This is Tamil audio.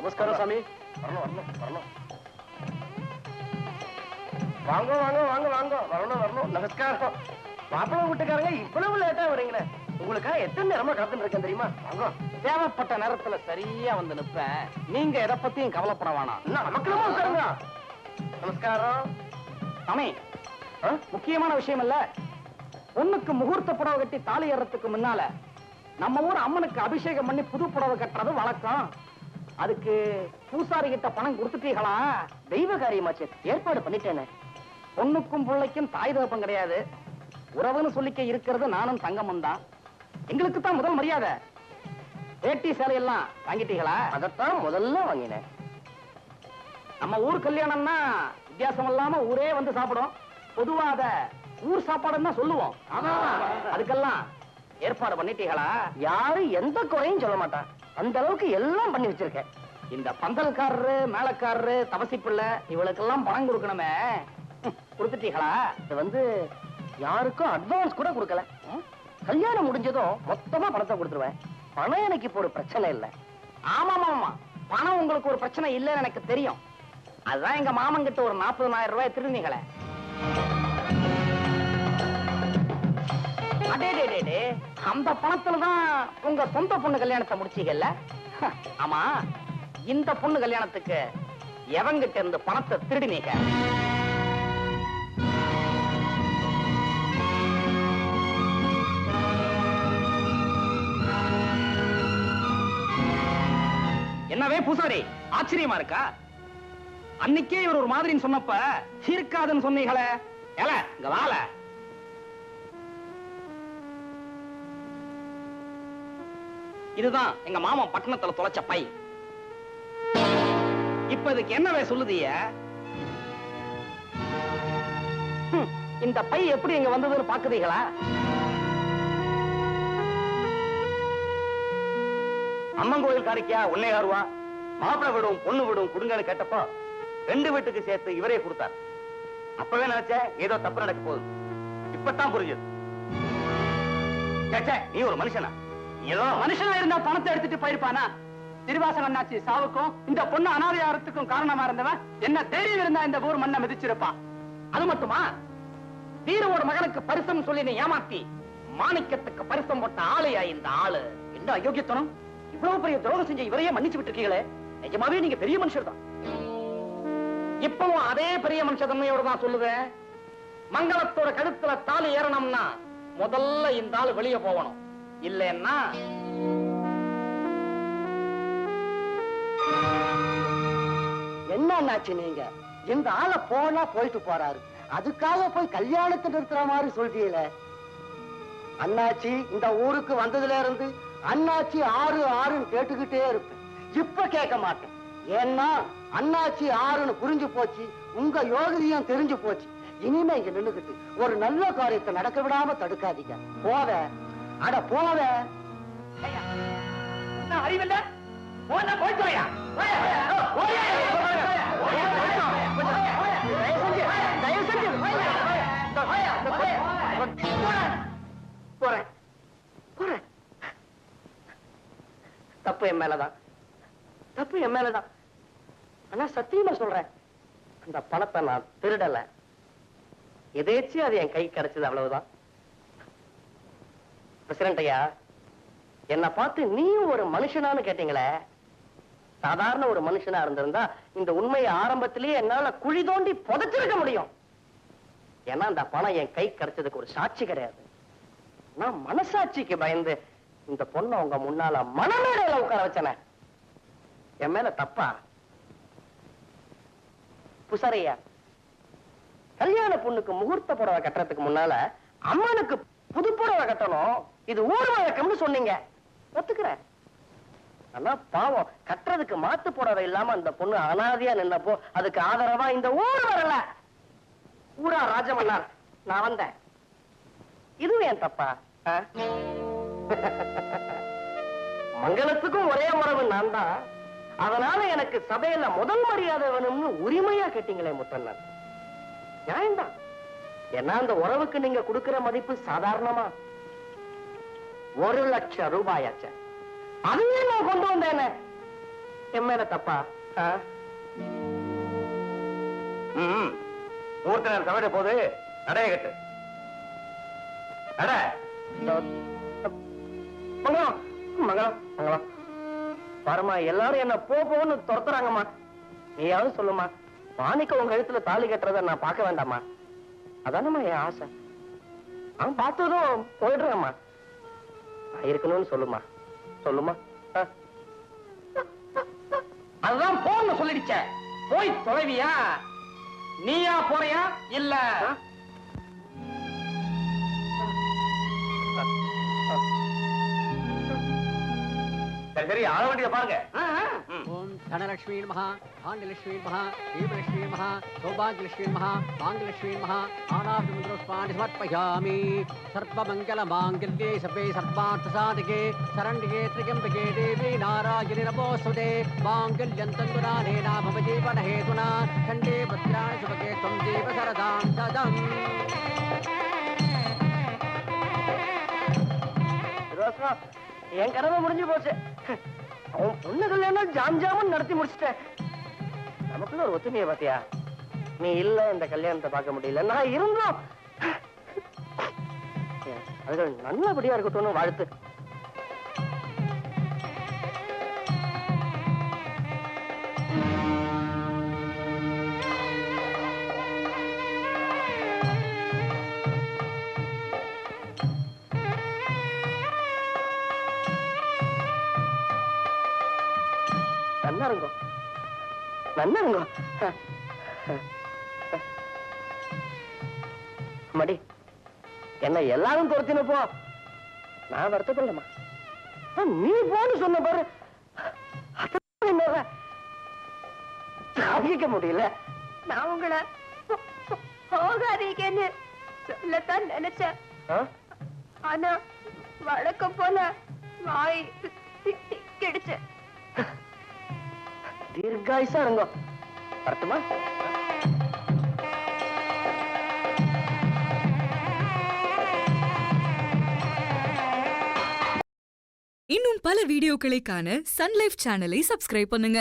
நமஸ்காரம் சாமி. வரணும் வரணும் வரணும். வாங்க வாங்க வாங்க வாங்க. வரணும் வரணும். நமஸ்காரம். மாப்பிள்ளை வீட்டுக்காரங்க இவ்வளவு லேட்டா வரீங்களே, உங்களுக்காக எத்தனை நேரமா காத்துட்டு இருக்கேன் தெரியுமா? வாங்க. தேவைப்பட்ட நேரத்துல சரியா வந்து நிப்பேன். நீங்க எதை பத்தியும் கவலைப்பட வேணாம். நமக்கு உட்காருங்க. நமஸ்காரம். சாமி, முக்கியமான விஷயம் இல்ல. பொண்ணுக்கு முகூர்த்த புடவை கட்டி தாலி ஏறதுக்கு முன்னால நம்ம ஊர் அம்மனுக்கு அபிஷேகம் பண்ணி புது புடவை கட்டுறது வழக்கம். அதுக்கு பூசாரி கிட்ட பணம் கொடுத்துட்டீங்களா? தெய்வ காரியமாச்சு, ஏற்பாடு பண்ணிட்டேனே. பொண்ணுக்கும் பிள்ளைக்கும் தாய் தகப்பம் கிடையாது, உறவுன்னு சொல்லிக்க இருக்கிறது நானும் தங்கமும் தான். எங்களுக்கு தான் முதல் மரியாதை. வேட்டி சேலையெல்லாம் வாங்கிட்டீங்களா? அதத்தான் முதல்ல வாங்கினேன். நம்ம ஊர் கல்யாணம்னா வித்தியாசம் இல்லாம ஊரே வந்து சாப்பிடும். பொதுவா அத ஊர் சாப்பாடுன்னு தான் சொல்லுவோம். அதுக்கெல்லாம் ஏற்பாடு பண்ணிட்டீங்களா? யாரும் எந்த குறையும் சொல்ல மாட்டான், அந்த அளவுக்கு எல்லாம் பண்ணி வச்சிருக்கேன். இந்த பந்தல்காரரு, மேளக்காரரு, தவசி பிள்ளை இவளுக்கெல்லாம் பணம் கொடுக்கணுமே, கொடுத்துட்டீங்களா? இது யாருக்கும் அட்வான்ஸ் கூட கொடுக்கல. கல்யாணம் முடிஞ்சதும் மொத்தமா பணத்தை கொடுத்துருவேன். பணம் எனக்கு இப்போ ஒரு பிரச்சனை இல்லை. ஆமா, பணம் உங்களுக்கு ஒரு பிரச்சனை இல்லைன்னு எனக்கு தெரியும். அதுதான் எங்க மாமன் கிட்ட ஒரு 40,000 ரூபாய் திருநீங்களே. அந்த பணத்துலதான் உங்க சொந்த பொண்ணு கல்யாணத்தை முடிச்சீங்கல்ல? ஆமா, இந்த பொண்ணு கல்யாணத்துக்கு எவங்கிட்ட இருந்து பணத்தை திருடினீங்க? என்னவே பூசாரி, ஆச்சரியமா இருக்கா? அன்னைக்கே இவர் ஒரு மாதிரின்னு சொன்னப்ப இருக்காதுன்னு சொன்னீங்களே. ஏல இங்க வால. இதுதான் எங்க மாமா பட்டணத்துல தொலைச்ச பை. இப்ப இதுக்கு என்னவே சொல்லுதிய? இந்த பை எப்படி இங்க வந்ததுன்னு பாக்குறீங்களா? அம்மன் கோயில் காணிக்கையா 1,000 ரூபா மாப்பிள்ளை விடும் பொண்ணு விடும் கொடுங்கன்னு கேட்டப்போ 2 வீட்டுக்கு சேர்த்து இவரே கொடுத்தார். அப்பவே நினைச்சேன் ஏதோ தப்பு நடக்க போகுது. இப்பதான் புரிஞ்சது. நீ ஒரு மனுஷனா? ஏதோ மனுஷனா இருந்தா பணத்தை எடுத்துட்டு போயிருப்பானா? திருவாசகம் அண்ணாச்சி சாவுக்கும் இந்த பொண்ணு அனாதையாரத்துக்கும் காரணமா இருந்தவன் என்ன தைரியம் இருந்தா இந்த ஊர் மண்ணை மிதிச்சிருப்பான். அது மட்டுமா, வீரோட மகனுக்கு பரிசம் சொல்லி நீ ஏமாத்தி மாணிக்கத்துக்கு பரிசம் போட்ட ஆளையா இந்த ஆளு? என்ன அயோக்கியத்தனம்! இவ்வளவு பெரிய துரோகம் செஞ்ச இவரையே மன்னிச்சு விட்டுருக்கீங்களே. நிஜமாவே நீங்க பெரிய மனுஷர் தான். இப்பவும் அதே பெரிய மனுஷ தன்மையோட தான் சொல்லுவேன். மங்களத்தோட கழுத்துல தாலி ஏறணும்னா முதல்ல இந்த ஆளு வெளியே போகணும். இல்லைன்னா என்ன அண்ணாச்சு நீங்க இந்த ஆளை போனா போயிட்டு போறாரு, அதுக்காக போய் கல்யாணத்தை நிறுத்துற மாதிரி சொல்றீங்களே. அண்ணாச்சி இந்த ஊருக்கு வந்ததுல இருந்து அண்ணாச்சி 6 கேட்டுக்கிட்டே இருப்பேன். இப்ப கேட்க மாட்டேன். ஏன்னா அண்ணாச்சி 6ன்னு புரிஞ்சு போச்சு, உங்க யோகியம் தெரிஞ்சு போச்சு. இனிமே இங்க நின்னுகிட்டு ஒரு நல்ல காரியத்தை நடக்க விடாம தடுக்காதீங்க. போவ அட போவ. அறிவில்ல போய்யா போறேன். தப்பு என் மேலதான், தப்பு என் மேலதான். ஆனா சத்தியமா சொல்றேன், அந்த பணத்தை நான் திருடல. எதேச்சும் அது என் கை கிடைச்சது, அவ்வளவுதான். பிரசிடண்ட் ஐயா, என்ன பார்த்து நீ ஒரு மனுஷனான்னு கேட்டீங்களே. சாதாரண ஒரு மனுஷனா இருந்திருந்தா இந்த உண்மையை ஆரம்பத்திலேயே என்னால குழி தோண்டி புதைச்சிருக்க முடியும். ஏன்னா அந்த பணம் என் கை கிடைச்சதுக்கு ஒரு சாட்சி கிடையாது. நான் மனசாட்சிக்கு பயந்து இந்த பொண்ணை உங்க முன்னால மனமேடையில உட்கார வச்சன. என் மேல தப்பா? புசரையா, கல்யாண பொண்ணுக்கு முகூர்த்த புடவை கட்டுறதுக்கு முன்னால அம்மனுக்கு புது புடவை கட்டணும், இது ஊர் வழக்கம்னு சொன்னீங்க. ஒத்துக்கிறேன். ஆனா பாவம், கட்டுறதுக்கு மாத்து புடவை இல்லாம அந்த பொண்ணு அனாதையா நின்னப்போ அதுக்கு ஆதரவா இந்த ஊர் வரல. ஊரா ராஜமன்னார் நான் வந்தேன். இதுவும் ஏன் தப்பா? மங்களத்துக்கும் ஒரே உறவு நான் தான். அதனால எனக்கு சபையில முதல் மரியாதை வேணும்னு உரிமையா கேட்டீங்களே முத்தண்ணன். நியாயம்தான். ஏன்னா அந்த உறவுக்கு நீங்க கொடுக்கிற மதிப்பு சாதாரணமா 1,00,000 ரூபாயாச்ச. அதுவே நான் கொண்டு வந்தேன். என் மேல தப்பா? மூர்த்த நேரம் சமைக்க போது நடைய கட்டு நட. மங்களம் மங்களம் மங்களம் வரமா, எல்லாரும் என்ன போன்னு துரத்துறாங்கம்மா. நீயாவது சொல்லுமா, மாணிக்க உங்க கழுத்துல தாலி கட்டுறத நான் பார்க்க வேண்டாமா? அதானம்மா என் ஆசை. அவன் பார்த்ததும் போயிடுறேம்மா. நான் இருக்கணும்னு சொல்லுமா, சொல்லுமா. அதுதான் போன்னு சொல்லிடுச்ச. போய் தொலைவியா? நீயா போறியா இல்ல? சரி சரி, ஆள வேண்டியதை பாருங்க. ஓம் தனலட்சுமி நமஹ, பாண்டியலட்சுமி நமஹ, தீபலட்சுமி நமஹ, சௌபாகியலட்சுமி நமஹ, மாங்கலட்சுமி நமஹ. ஆனாபி மந்திரோஸ்மானி சமர்ப்பயாமி. சர்வமங்கல மாங்கல்யே சர்வே சர்வார்த்த சாதகே சரண்யே த்ரியம்பகே தேவி நாராயணி நமோஸ்துதே. மாங்கல்யம் தந்துநானேன மம ஜீவன ஹேதுனா கண்டே பத்ராணி சுபகே த்வம் ஜீவ சரதாம் சதம். என் கனவு முடிஞ்சு போச்சு. அவன் பொண்ணு கல்யாணம் ஜாம் ஜாமுன் நடத்தி முடிச்சிட்டேன். நமக்குள்ள ஒரு ஒத்துமையை பாத்தியா? நீ இல்ல இந்த கல்யாணத்தை பார்க்க முடியல, நான் இருந்தோம். அதுகள் நல்லபடியா இருக்கட்டும்னு வாழ்த்து. நன்னாருங்கோ நன்னாருங்கோ. மடி என்ன எல்லாரும் துரத்தினப்போ நான் வருத்தப்படலமா. நீ போன்னு சொன்ன பாரு, சாதிக்க முடியல. நான் உங்களை போகாதீங்கன்னு சொல்லத்தான் நினைச்சேன். ஆனா வழக்கம் போல வாய் கிடைச்சு. தீர்காயுசா இருங்கோ. வரட்டுமா? இன்னும் பல வீடியோக்களை காண சன் லைஃப் சேனலை சப்ஸ்கிரைப் பண்ணுங்க.